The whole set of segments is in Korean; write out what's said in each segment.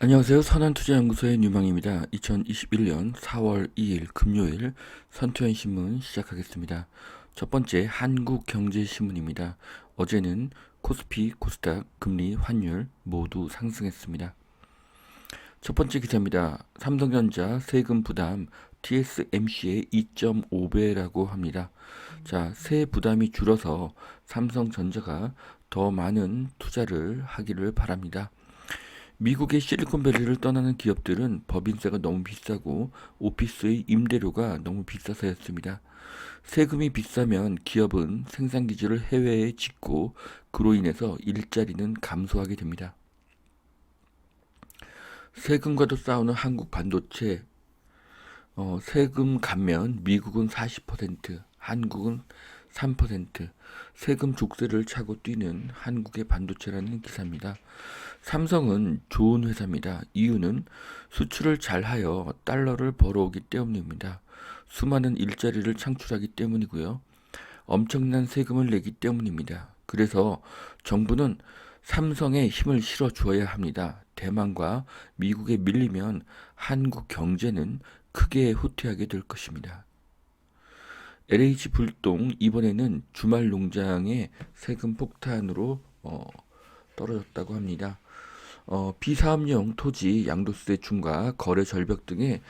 안녕하세요. 선한투자연구소의 뉴망입니다. 2021년 4월 2일 금요일 선투연신문 시작하겠습니다. 첫 번째 한국경제신문입니다. 어제는 코스피, 코스닥, 금리, 환율 모두 상승했습니다. 첫 번째 기사입니다. 삼성전자 세금 부담 TSMC의 2.5배라고 합니다. 자, 세 부담이 줄어서 삼성전자가 더 많은 투자를 하기를 바랍니다. 미국의 실리콘밸리를 떠나는 기업들은 법인세가 너무 비싸고 오피스의 임대료가 너무 비싸서였습니다. 세금이 비싸면 기업은 생산 기지를 해외에 짓고 그로 인해서 일자리는 감소하게 됩니다. 세금과도 싸우는 한국 반도체, 세금 감면 미국은 40%, 한국은 3%, 세금 족쇄를 차고 뛰는 한국의 반도체라는 기사입니다. 삼성은 좋은 회사입니다. 이유는 수출을 잘하여 달러를 벌어오기 때문입니다. 수많은 일자리를 창출하기 때문이고요. 엄청난 세금을 내기 때문입니다. 그래서 정부는 삼성에 힘을 실어 주어야 합니다. 대만과 미국에 밀리면 한국 경제는 크게 후퇴하게 될 것입니다. LH 불똥 이번에는 주말 농장의 세금 폭탄으로 떨어졌다고 합니다. 비사업용 토지 양도세 중과 거래 절벽 등의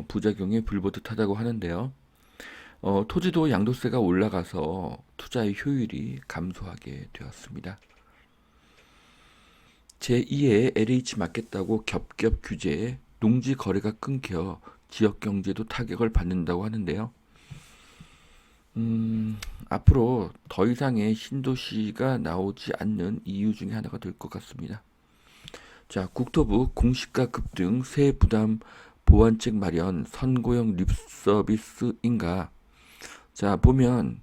부작용에 불보듯하다고 하는데요. 토지도 양도세가 올라가서 투자의 효율이 감소하게 되었습니다. 제2의 LH 맞겠다고 겹겹 규제에 농지 거래가 끊겨 지역 경제도 타격을 받는다고 하는데요. 앞으로 더 이상의 신도시가 나오지 않는 이유 중에 하나가 될 것 같습니다. 자, 국토부 공시가 급등 세 부담 보완책 마련 선고형 립서비스인가? 자, 보면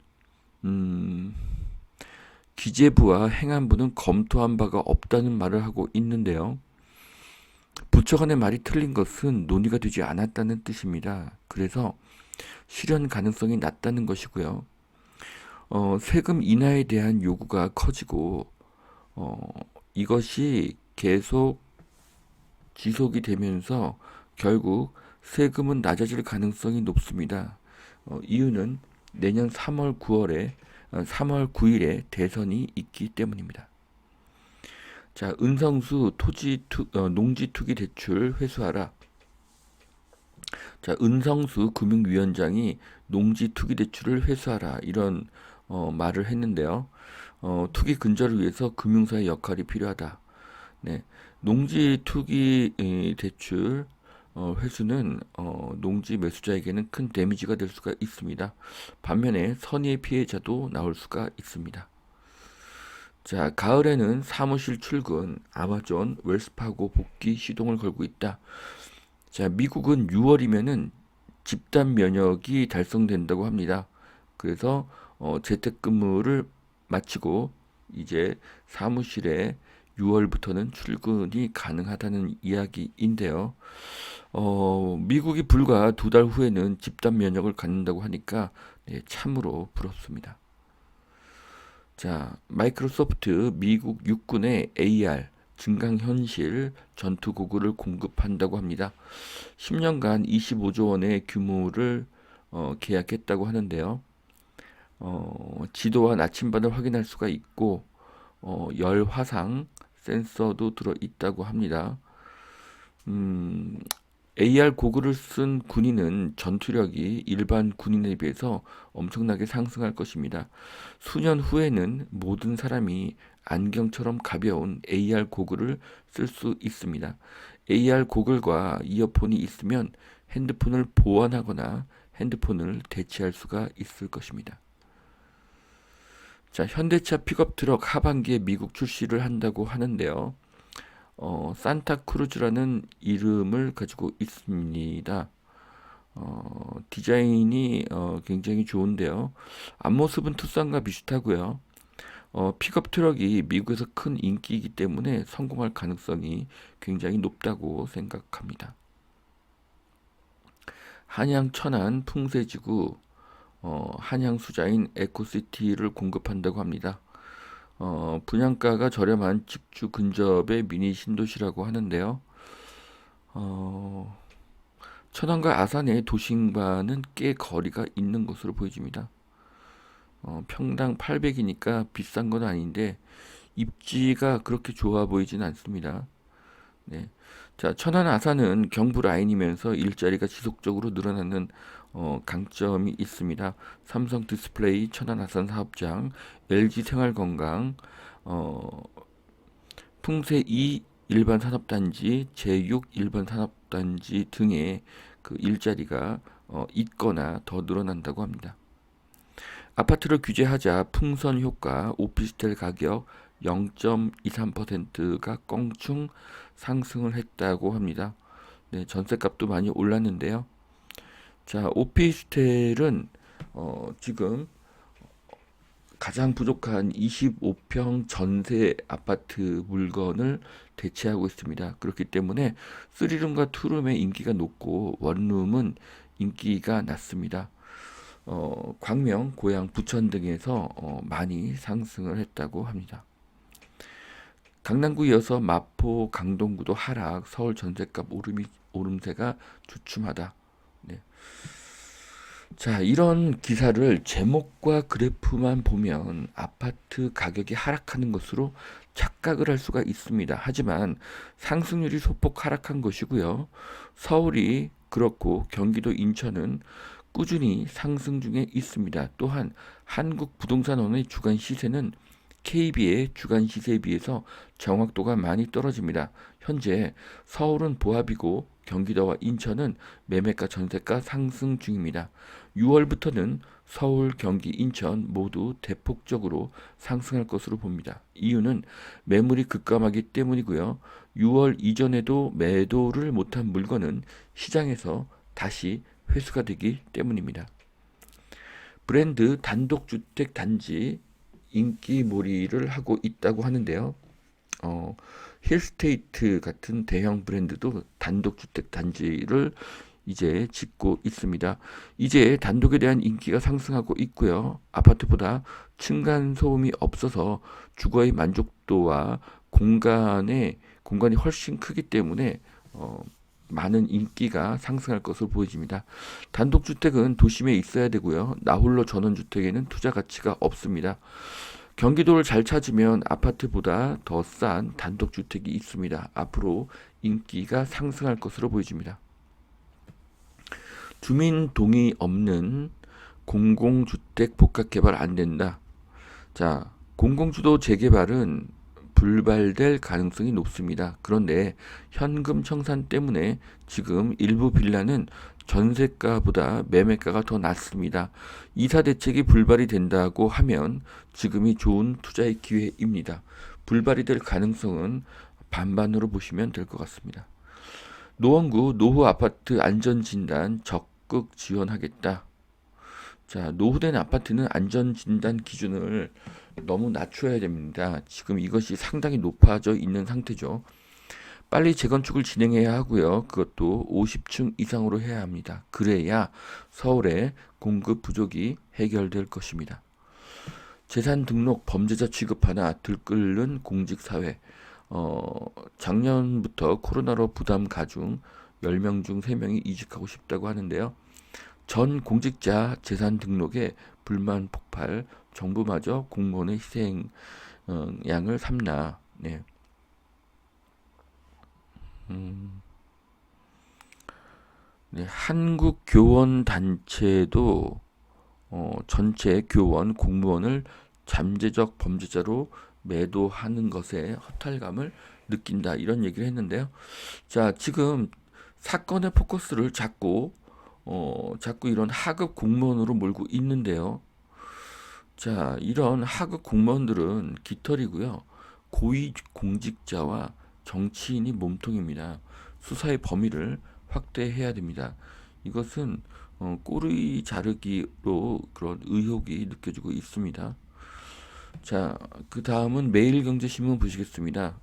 기재부와 행안부는 검토한 바가 없다는 말을 하고 있는데요. 부처 간의 말이 틀린 것은 논의가 되지 않았다는 뜻입니다. 그래서 실현 가능성이 낮다는 것이고요. 세금 인하에 대한 요구가 커지고 이것이 계속 지속이 되면서 결국 세금은 낮아질 가능성이 높습니다. 이유는 내년 3월 9일에 대선이 있기 때문입니다. 자, 은성수 농지 투기 대출 회수하라. 자, 은성수 금융위원장이 농지 투기 대출을 회수하라 이런 말을 했는데요. 투기 근절을 위해서 금융사의 역할이 필요하다. 네, 농지 투기 대출 회수는 농지 매수자에게는 큰 데미지가 될 수가 있습니다. 반면에 선의의 피해자도 나올 수가 있습니다. 자, 가을에는 사무실 출근, 아마존, 웰스파고 복귀 시동을 걸고 있다. 자, 미국은 6월이면은 집단 면역이 달성된다고 합니다. 그래서 재택근무를 마치고 이제 사무실에 6월부터는 출근이 가능하다는 이야기인데요. 미국이 불과 2달 후에는 집단 면역을 갖는다고 하니까 네, 참으로 부럽습니다. 자, 마이크로소프트 미국 육군의 AR 증강현실 전투고구를 공급한다고 합니다. 10년간 25조 원의 규모를 계약했다고 하는데요. 지도와 나침반을 확인할 수가 있고 열 화상 센서도 들어 있다고 합니다. AR 고글을 쓴 군인은 전투력이 일반 군인에 비해서 엄청나게 상승할 것입니다. 수년 후에는 모든 사람이 안경처럼 가벼운 AR 고글을 쓸 수 있습니다. AR 고글과 이어폰이 있으면 핸드폰을 보완하거나 핸드폰을 대체할 수가 있을 것입니다. 자, 현대차 픽업 트럭 하반기에 미국 출시를 한다고 하는데요. 산타크루즈라는 이름을 가지고 있습니다. 디자인이 굉장히 좋은데요. 앞모습은 투싼과 비슷하고요. 픽업 트럭이 미국에서 큰 인기이기 때문에 성공할 가능성이 굉장히 높다고 생각합니다. 한양 천안 풍세지구 한양 수자인 에코시티를 공급한다고 합니다. 분양가가 저렴한 직주 근접의 미니 신도시라고 하는데요. 어, 천안과 아산의 도심과는 꽤 거리가 있는 것으로 보여집니다. 평당 800이니까 비싼 건 아닌데 입지가 그렇게 좋아 보이진 않습니다. 네. 자, 천안 아산은 경부 라인이면서 일자리가 지속적으로 늘어나는 강점이 있습니다. 삼성 디스플레이, 천안 아산 사업장, LG 생활건강, 어, 풍세 2 일반 산업단지, 제6 일반 산업단지 등의 그 일자리가 있거나 더 늘어난다고 합니다. 아파트를 규제하자 풍선 효과, 오피스텔 가격 0.23%가 껑충 상승을 했다고 합니다. 네, 전셋값도 많이 올랐는데요. 자, 오피스텔은 지금 가장 부족한 25평 전세 아파트 물건을 대체하고 있습니다. 그렇기 때문에 3룸과 2룸의 인기가 높고 원룸은 인기가 낮습니다. 광명, 고양, 부천 등에서 많이 상승을 했다고 합니다. 강남구 이어서 마포, 강동구도 하락, 서울 전셋값 오름세가 주춤하다. 네. 자, 이런 기사를 제목과 그래프만 보면 아파트 가격이 하락하는 것으로 착각을 할 수가 있습니다. 하지만 상승률이 소폭 하락한 것이고요. 서울이 그렇고 경기도 인천은 꾸준히 상승 중에 있습니다. 또한 한국부동산원의 주간 시세는 KB의 주간 시세에 비해서 정확도가 많이 떨어집니다. 현재 서울은 보합이고 경기도와 인천은 매매가 전세가 상승 중입니다. 6월부터는 서울, 경기, 인천 모두 대폭적으로 상승할 것으로 봅니다. 이유는 매물이 급감하기 때문이고요. 6월 이전에도 매도를 못한 물건은 시장에서 다시 회수가 되기 때문입니다. 브랜드 단독주택 단지 인기몰이를 하고 있다고 하는데요. 힐스테이트 같은 대형 브랜드도 단독주택 단지를 이제 짓고 있습니다. 이제 단독에 대한 인기가 상승하고 있고요. 아파트보다 층간 소음이 없어서 주거의 만족도와 공간이 훨씬 크기 때문에 많은 인기가 상승할 것으로 보여집니다. 단독주택은 도심에 있어야 되고요. 나홀로 전원주택에는 투자 가치가 없습니다. 경기도를 잘 찾으면 아파트보다 더 싼 단독주택이 있습니다. 앞으로 인기가 상승할 것으로 보여집니다. 주민 동의 없는 공공주택 복합 개발 안 된다. 자, 공공주도 재개발은 불발될 가능성이 높습니다. 그런데 현금 청산 때문에 지금 일부 빌라는 전세가보다 매매가가 더 낮습니다. 이사 대책이 불발이 된다고 하면 지금이 좋은 투자의 기회입니다. 불발이 될 가능성은 반반으로 보시면 될 것 같습니다. 노원구 노후 아파트 안전진단 적극 지원하겠다. 자, 노후된 아파트는 안전진단 기준을 너무 낮춰야 됩니다. 지금 이것이 상당히 높아져 있는 상태죠. 빨리 재건축을 진행해야 하고요. 그것도 50층 이상으로 해야 합니다. 그래야 서울의 공급 부족이 해결될 것입니다. 재산 등록 범죄자 취급하나 들끓는 공직사회. 작년부터 코로나로 부담 가중 10명 중 3명이 이직하고 싶다고 하는데요. 전 공직자 재산 등록에 불만 폭발, 정부마저 공무원의 희생 양을 삼나. 네. 네, 한국교원단체도 전체 교원, 공무원을 잠재적 범죄자로 매도하는 것에 허탈감을 느낀다. 이런 얘기를 했는데요. 자, 지금 사건의 포커스를 자꾸 이런 하급 공무원으로 몰고 있는데요. 자, 이런 하급 공무원들은 깃털이고요. 고위 공직자와 정치인이 몸통입니다. 수사의 범위를 확대해야 됩니다. 이것은 꼬리 자르기로 그런 의혹이 느껴지고 있습니다. 자, 그 다음은 매일경제신문 보시겠습니다.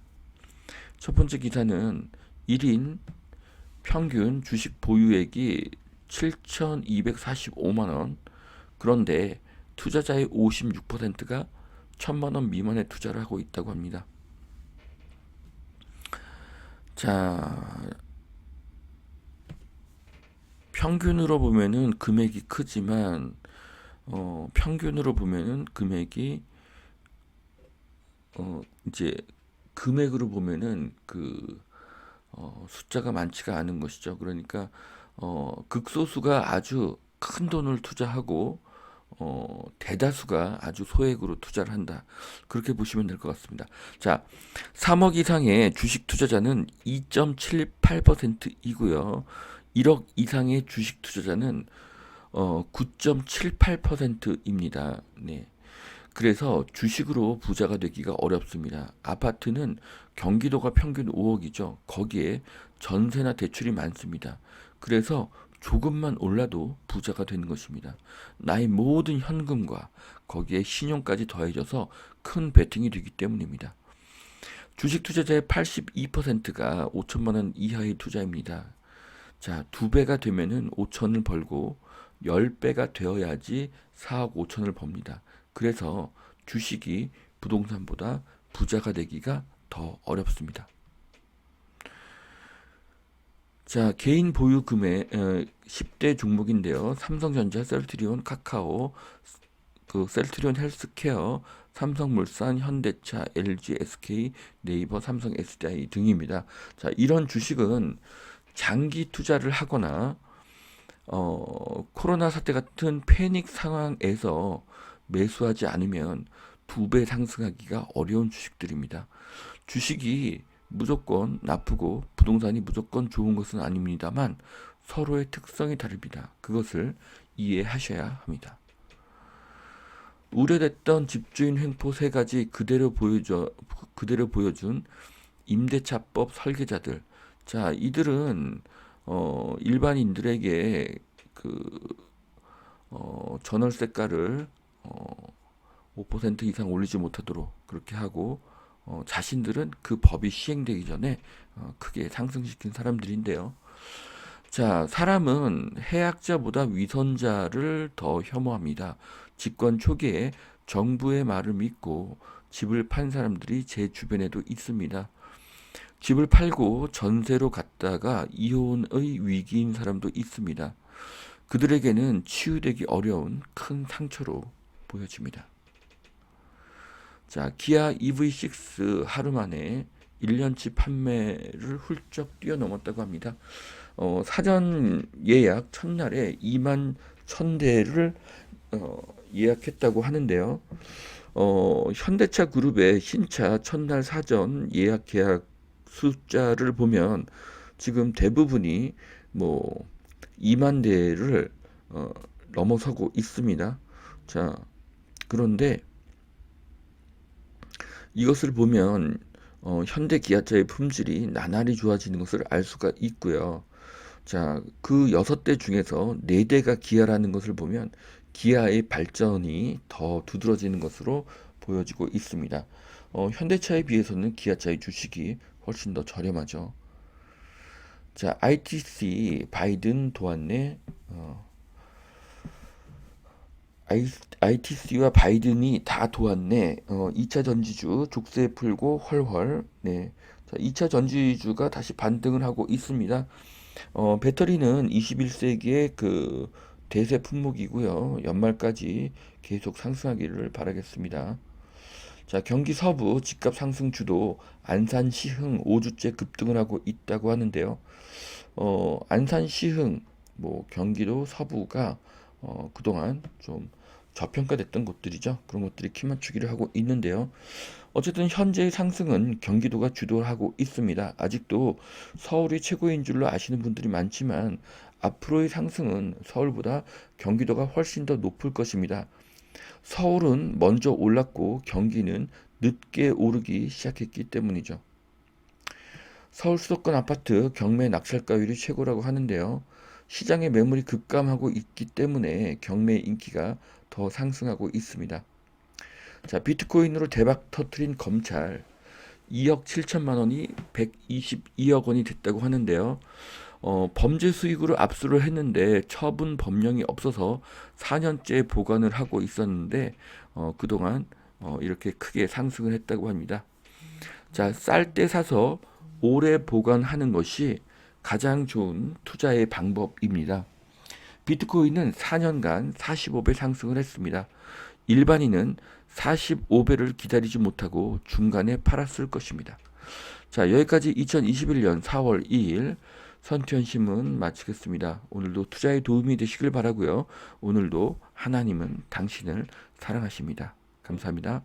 첫 번째 기사는 1인 평균 주식 보유액이 7,245만 원. 그런데 투자자의 56%가 1,000만 원 미만의 투자를 하고 있다고 합니다. 자, 평균으로 보면은 금액이 크지만 평균으로 보면은 금액이 이제 금액으로 보면은 숫자가 많지가 않은 것이죠. 그러니까 극소수가 아주 큰 돈을 투자하고 대다수가 아주 소액으로 투자를 한다. 그렇게 보시면 될 것 같습니다. 자, 3억 이상의 주식 투자자는 2.78%이고요. 1억 이상의 주식 투자자는 9.78%입니다. 네. 그래서 주식으로 부자가 되기가 어렵습니다. 아파트는 경기도가 평균 5억이죠. 거기에 전세나 대출이 많습니다. 그래서 조금만 올라도 부자가 되는 것입니다. 나의 모든 현금과 거기에 신용까지 더해져서 큰 베팅이 되기 때문입니다. 주식 투자자의 82%가 5천만 원 이하의 투자입니다. 자, 2배가 되면은 5천을 벌고 10배가 되어야지 4억 5천을 법니다. 그래서 주식이 부동산보다 부자가 되기가 더 어렵습니다. 자, 개인 보유 금액 10대 종목인데요. 삼성전자, 셀트리온, 카카오, 셀트리온 헬스케어, 삼성물산, 현대차, LG, SK, 네이버, 삼성 SDI 등입니다. 자, 이런 주식은 장기 투자를 하거나 코로나 사태 같은 패닉 상황에서 매수하지 않으면 2배 상승하기가 어려운 주식들입니다. 주식이 무조건 나쁘고 부동산이 무조건 좋은 것은 아닙니다만 서로의 특성이 다릅니다. 그것을 이해하셔야 합니다. 우려됐던 집주인 횡포 세 가지 그대로 보여준 임대차법 설계자들. 자, 이들은 일반인들에게 전월세가를 5% 이상 올리지 못하도록 그렇게 하고 자신들은 그 법이 시행되기 전에 크게 상승시킨 사람들인데요. 자, 사람은 해약자보다 위선자를 더 혐오합니다. 집권 초기에 정부의 말을 믿고 집을 판 사람들이 제 주변에도 있습니다. 집을 팔고 전세로 갔다가 이혼의 위기인 사람도 있습니다. 그들에게는 치유되기 어려운 큰 상처로 보여집니다. 자, 기아 EV6 하루 만에 1년치 판매를 훌쩍 뛰어넘었다고 합니다. 사전 예약 첫날에 2만 1,000대를 예약했다고 하는데요. 현대차 그룹의 신차 첫날 사전 예약 계약 숫자를 보면 지금 대부분이 2만 대를 넘어서고 있습니다. 자, 그런데 이것을 보면 현대 기아차의 품질이 나날이 좋아지는 것을 알 수가 있고요. 자, 그 6대 중에서 4대가 기아라는 것을 보면 기아의 발전이 더 두드러지는 것으로 보여지고 있습니다. 현대차에 비해서는 기아차의 주식이 훨씬 더 저렴하죠. 자, ITC 바이든 도안내 ITC와 바이든이 다 도왔네. 2차 전지주 족쇄 풀고 헐헐. 네. 자, 2차 전지주가 다시 반등을 하고 있습니다. 배터리는 21세기의 대세 품목이고요. 연말까지 계속 상승하기를 바라겠습니다. 자, 경기 서부 집값 상승 주도 안산 시흥 5주째 급등을 하고 있다고 하는데요. 안산 시흥, 경기도 서부가 그동안 좀 저평가됐던 곳들이죠. 그런 것들이 키 맞추기를 하고 있는데요. 어쨌든 현재의 상승은 경기도가 주도를 하고 있습니다. 아직도 서울이 최고인 줄로 아시는 분들이 많지만 앞으로의 상승은 서울보다 경기도가 훨씬 더 높을 것입니다. 서울은 먼저 올랐고 경기는 늦게 오르기 시작했기 때문이죠. 서울 수도권 아파트 경매 낙찰가율이 최고라고 하는데요. 시장의 매물이 급감하고 있기 때문에 경매 인기가 더 상승하고 있습니다. 자, 비트코인으로 대박 터트린 검찰 2억 7천만 원이 122억 원이 됐다고 하는데요. 범죄 수익으로 압수를 했는데 처분 법령이 없어서 4년째 보관을 하고 있었는데 그동안 이렇게 크게 상승을 했다고 합니다. 자, 쌀 때 사서 오래 보관하는 것이 가장 좋은 투자의 방법입니다. 비트코인은 4년간 45배 상승을 했습니다. 일반인은 45배를 기다리지 못하고 중간에 팔았을 것입니다. 자, 여기까지 2021년 4월 2일 선투현 신문 마치겠습니다. 오늘도 투자에 도움이 되시길 바라고요. 오늘도 하나님은 당신을 사랑하십니다. 감사합니다.